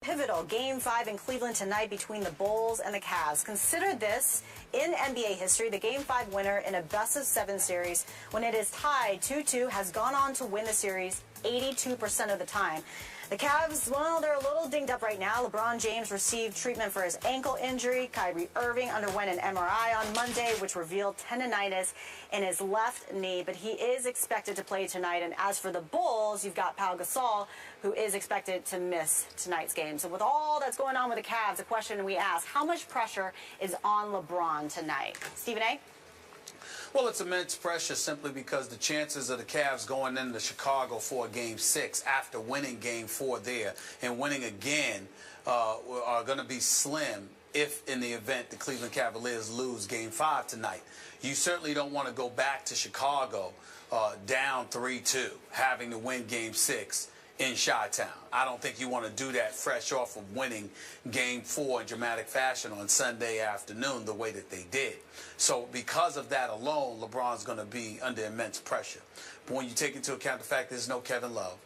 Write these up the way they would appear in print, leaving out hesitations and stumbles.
Pivotal Game 5 in Cleveland tonight between the Bulls and the Cavs. Consider this, in NBA history, the Game 5 winner in a best-of-7 series, when it is tied 2-2, has gone on to win the series 82% of the time. The Cavs, well, they're a little dinged up right now. LeBron James received treatment for his ankle injury. Kyrie Irving underwent an MRI on Monday, which revealed tendonitis in his left knee, but he is expected to play tonight. And as for the Bulls, you've got Pau Gasol, who is expected to miss tonight's game. So with all that's going on with the Cavs, the question we ask, how much pressure is on LeBron tonight? Stephen A.? Well, it's immense pressure simply because the chances of the Cavs going into Chicago for Game 6 after winning Game 4 there and winning again are going to be slim if, in the event, the Cleveland Cavaliers lose Game 5 tonight. You certainly don't want to go back to Chicago down 3-2, having to win Game 6 in Chi-Town. I don't think you want to do that fresh off of winning Game 4 in dramatic fashion on Sunday afternoon the way that they did. So because of that alone, LeBron's going to be under immense pressure. But when you take into account the fact there's no Kevin Love,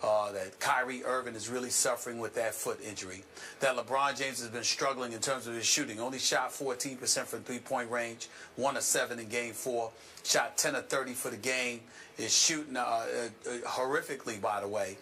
that Kyrie Irving is really suffering with that foot injury, that LeBron James has been struggling in terms of his shooting, only shot 14% from three-point range, 1 of 7 in Game 4, shot 10 of 30 for the game, is shooting horrifically, by the way,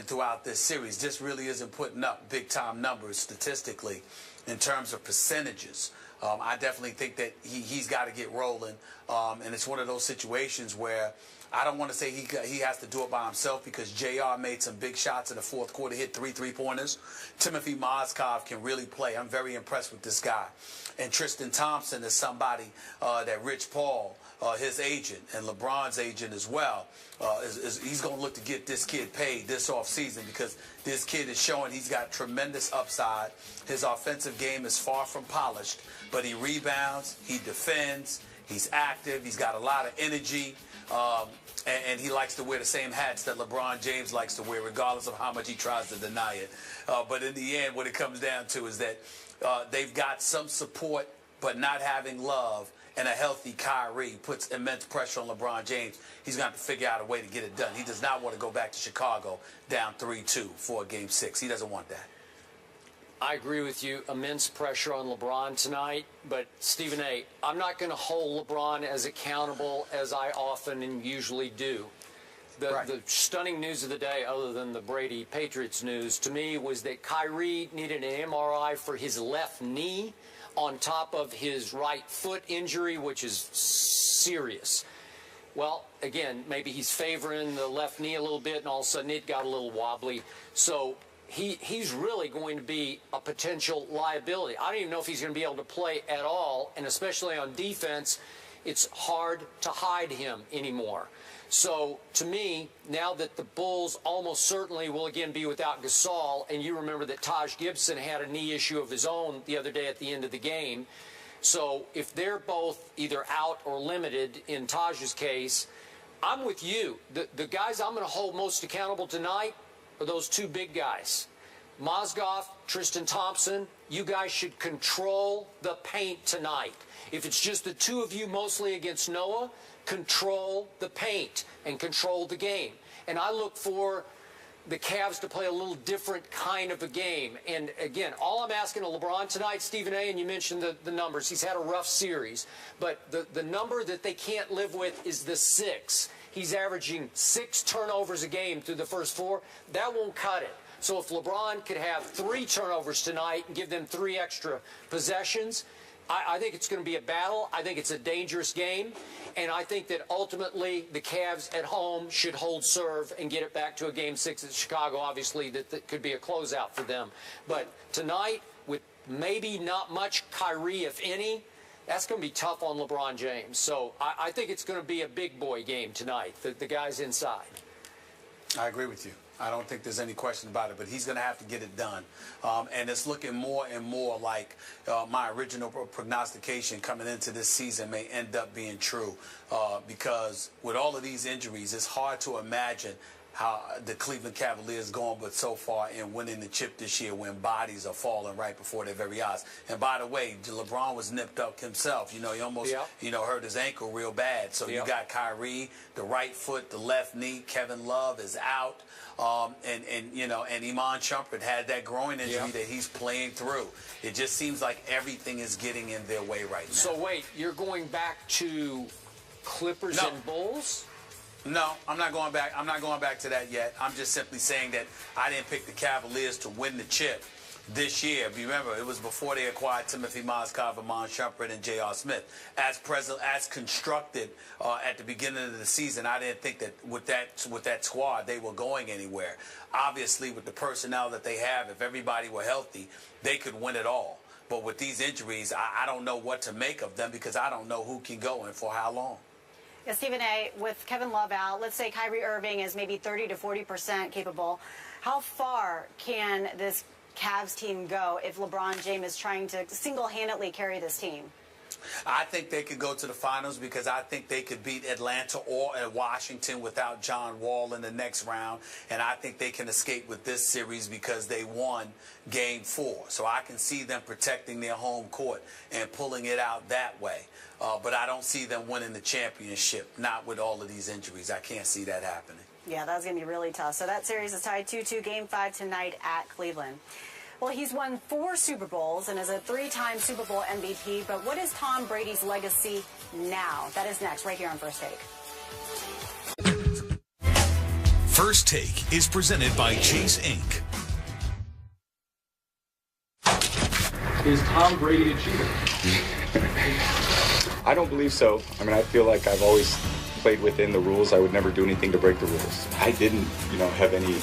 throughout this series. Just really isn't putting up big-time numbers statistically in terms of percentages. I definitely think that he's got to get rolling, and it's one of those situations where I don't want to say he has to do it by himself, because JR made some big shots in the fourth quarter, hit 3 three-pointers. Timothy Mozgov can really play. I'm very impressed with this guy. And Tristan Thompson is somebody that Rich Paul, his agent, and LeBron's agent as well, he's going to look to get this kid paid this offseason, because this kid is showing he's got tremendous upside. His offensive game is far from polished, but he rebounds, he defends, he's active, he's got a lot of energy, and he likes to wear the same hats that LeBron James likes to wear, regardless of how much he tries to deny it. But in the end, what it comes down to is that they've got some support, but not having Love and a healthy Kyrie puts immense pressure on LeBron James. He's going to have to figure out a way to get it done. He does not want to go back to Chicago down 3-2 for Game 6. He doesn't want that. I agree with you. Immense pressure on LeBron tonight. But, Stephen A., I'm not going to hold LeBron as accountable as I often and usually do. The stunning news of the day, other than the Brady Patriots news, to me was that Kyrie needed an MRI for his left knee on top of his right foot injury, which is serious. Well, again, maybe he's favoring the left knee a little bit, and all of a sudden it got a little wobbly. So he's really going to be a potential liability. I don't even know if he's going to be able to play at all, and especially on defense, it's hard to hide him anymore. So, to me, now that the Bulls almost certainly will again be without Gasol, and you remember that Taj Gibson had a knee issue of his own the other day at the end of the game. So, if they're both either out or limited in Taj's case, I'm with you. The guys I'm going to hold most accountable tonight are those two big guys. Mozgov, Tristan Thompson, you guys should control the paint tonight. If it's just the two of you mostly against Noah, control the paint and control the game. And I look for the Cavs to play a little different kind of a game. And again, all I'm asking of LeBron tonight, Stephen A., and you mentioned the numbers. He's had a rough series. But the number that they can't live with is the 6. He's averaging 6 turnovers a game through the first 4. That won't cut it. So if LeBron could have 3 turnovers tonight and give them 3 extra possessions, I think it's going to be a battle. I think it's a dangerous game. And I think that ultimately the Cavs at home should hold serve and get it back to a Game 6 at Chicago. Obviously, that could be a closeout for them. But tonight, with maybe not much Kyrie, if any, that's going to be tough on LeBron James. So I think it's going to be a big boy game tonight, the guys inside. I agree with you. I don't think there's any question about it, but he's going to have to get it done. And it's looking more and more like my original prognostication coming into this season may end up being true, because with all of these injuries, it's hard to imagine how the Cleveland Cavaliers going, but so far in winning the chip this year when bodies are falling right before their very eyes. And by the way, LeBron was nipped up himself. You know, he almost, hurt his ankle real bad. So you got Kyrie, the right foot, the left knee. Kevin Love is out. And Iman Shumpert had that groin injury that he's playing through. It just seems like everything is getting in their way right now. So wait, you're going back to Clippers and Bulls? No, I'm not going back. I'm not going back to that yet. I'm just simply saying that I didn't pick the Cavaliers to win the chip this year. Remember, it was before they acquired Timothy Mozgov, Iman Shumpert, and J.R. Smith. As constructed at the beginning of the season, I didn't think that with that squad they were going anywhere. Obviously, with the personnel that they have, if everybody were healthy, they could win it all. But with these injuries, I don't know what to make of them because I don't know who can go and for how long. Yeah, Stephen A., with Kevin Love out, let's say Kyrie Irving is maybe 30 to 40% capable. How far can this Cavs team go if LeBron James is trying to single-handedly carry this team? I think they could go to the finals because I think they could beat Atlanta or Washington without John Wall in the next round. And I think they can escape with this series because they won Game 4. So I can see them protecting their home court and pulling it out that way. But I don't see them winning the championship, not with all of these injuries. I can't see that happening. Yeah, that's going to be really tough. So that series is tied 2-2, Game 5 tonight at Cleveland. Well, he's won 4 Super Bowls and is a 3-time Super Bowl MVP. But what is Tom Brady's legacy now? That is next, right here on First Take. First Take is presented by Chase Inc. Is Tom Brady a cheater? I don't believe so. I mean, I feel like I've always played within the rules. I would never do anything to break the rules. I didn't, have any,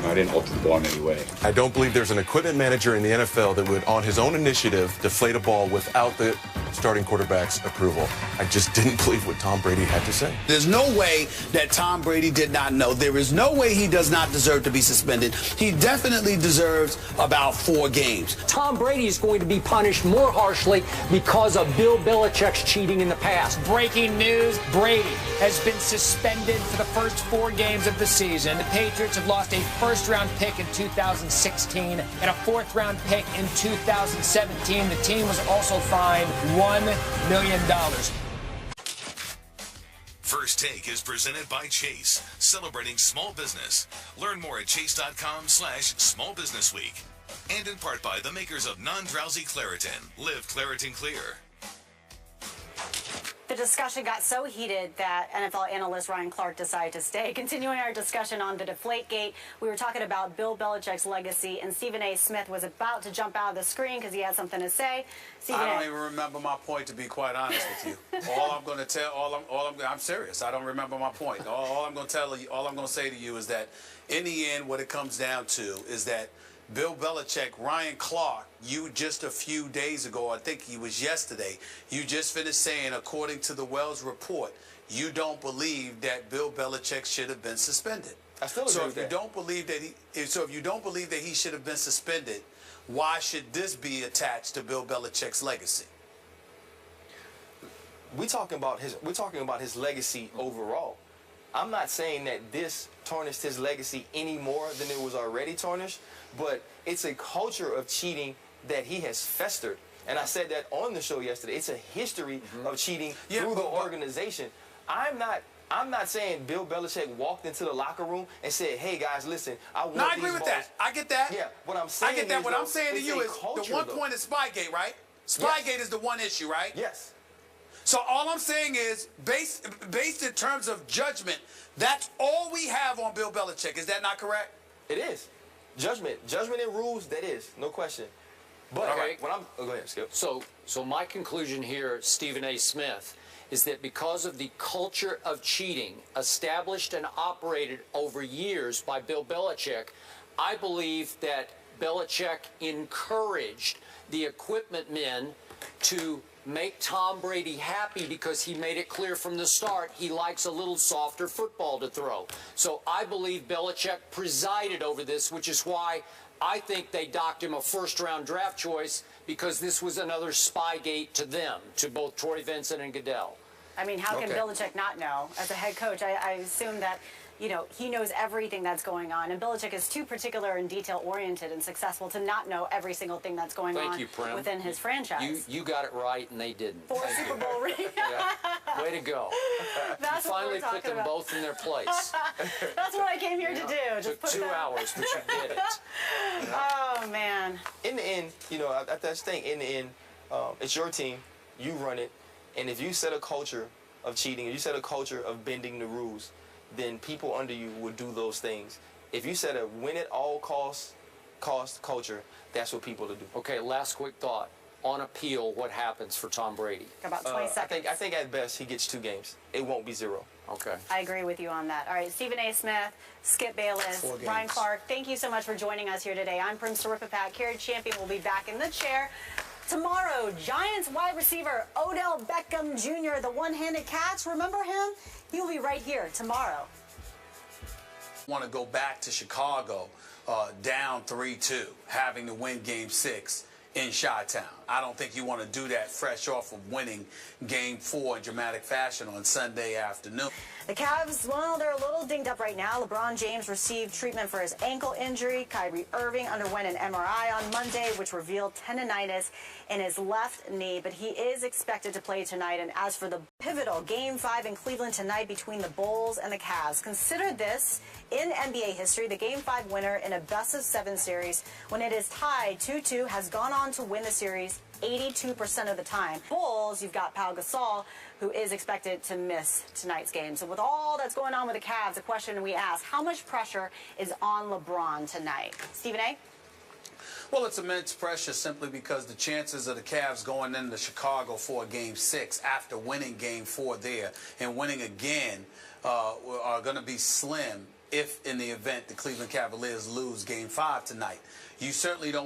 I didn't alter the ball in any way. I don't believe there's an equipment manager in the NFL that would, on his own initiative, deflate a ball without the starting quarterback's approval. I just didn't believe what Tom Brady had to say. There's no way that Tom Brady did not know. There is no way he does not deserve to be suspended. He definitely deserves about 4 games. Tom Brady is going to be punished more harshly because of Bill Belichick's cheating in the past. Breaking news, Brady has been suspended for the first 4 games of the season. The Patriots have lost a first-round pick in 2016 and a 4th-round pick in 2017. The team was also fined $1 million. First Take is presented by Chase, celebrating small business. Learn more at chase.com/smallbusinessweek. And in part by the makers of non-drowsy Claritin. Live Claritin Clear. The discussion got so heated that NFL analyst Ryan Clark decided to stay. Continuing our discussion on the Deflategate, we were talking about Bill Belichick's legacy, and Stephen A. Smith was about to jump out of the screen because he had something to say. I don't even remember my point, to be quite honest with you. All I'm going to tell, I'm serious. I don't remember my point. All I'm going to say to you is that in the end, what it comes down to is that Bill Belichick, Ryan Clark, you just a few days ago, I think it was yesterday, you just finished saying, according to the Wells report, you don't believe that Bill Belichick should have been suspended. I still agree with that. If you don't believe that he should have been suspended, why should this be attached to Bill Belichick's legacy? We're talking about his legacy overall. I'm not saying that this tarnished his legacy any more than it was already tarnished, but it's a culture of cheating that he has festered. And I said that on the show yesterday. It's a history of cheating through the organization. I'm not saying Bill Belichick walked into the locker room and said, "Hey guys, listen, I want these balls." No, I agree with that. I get that. Yeah, what I'm saying I get that. is, What I'm saying to you is culture, the one point is Spygate, right? Spygate is the one issue, right? Yes. So all I'm saying is, based in terms of judgment, that's all we have on Bill Belichick. Is that not correct? It is. Judgment and rules, that is, no question. But Okay. go ahead, Skip. So my conclusion here, Stephen A. Smith, is that because of the culture of cheating established and operated over years by Bill Belichick, I believe that Belichick encouraged the equipment men to make Tom Brady happy because he made it clear from the start he likes a little softer football to throw. So I believe Belichick presided over this, which is why I think they docked him a first-round draft choice, because this was another Spygate to them, to both Troy Vincent and Goodell. I mean, how can Okay. Belichick not know? As a head coach, I assume that, you know, he knows everything that's going on. And Belichick is too particular and detail-oriented and successful to not know every single thing that's going on within his franchise. You got it right, and they didn't. 4 Super Bowl rings. Yeah. Way to go. That's you what finally we're talking put them about. both in their place. That's what I came here to do. It Just took put 2 that. hours, but you did it. Oh, man. In the end, you know, I just think in the end, it's your team, you run it, and if you set a culture of cheating, if you set a culture of bending the rules, then people under you will do those things. If you set a win at all cost culture, that's what people will do. Okay, last quick thought. On appeal, what happens for Tom Brady? About 20 seconds. I think at best he gets 2 games. It won't be 0. Okay. I agree with you on that. All right, Stephen A. Smith, Skip Bayless, 4 games. Brian Clark, thank you so much for joining us here today. I'm Prim Soripapat. Carrie Champion will be back in the chair. Tomorrow, Giants wide receiver Odell Beckham Jr., the one-handed catch. Remember him? He will be right here tomorrow. Want to go back to Chicago down 3-2, having to win Game 6 in Chi-Town. I don't think you want to do that fresh off of winning Game 4 in dramatic fashion on Sunday afternoon. The Cavs, well, they're a little dinged up right now. LeBron James received treatment for his ankle injury. Kyrie Irving underwent an MRI on Monday, which revealed tendonitis in his left knee, but he is expected to play tonight. And as for the pivotal Game 5 in Cleveland tonight between the Bulls and the Cavs, consider this in NBA history, the Game 5 winner in a best-of-7 series, when it is tied 2-2, has gone on to win the series 82% of the time. Bulls, you've got Pau Gasol, who is expected to miss tonight's game. So with all that's going on with the Cavs, the question we ask, how much pressure is on LeBron tonight? Stephen A.? Well, it's immense pressure simply because the chances of the Cavs going into Chicago for Game 6 after winning Game 4 there and winning again are going to be slim if in the event the Cleveland Cavaliers lose Game 5 tonight. You certainly don't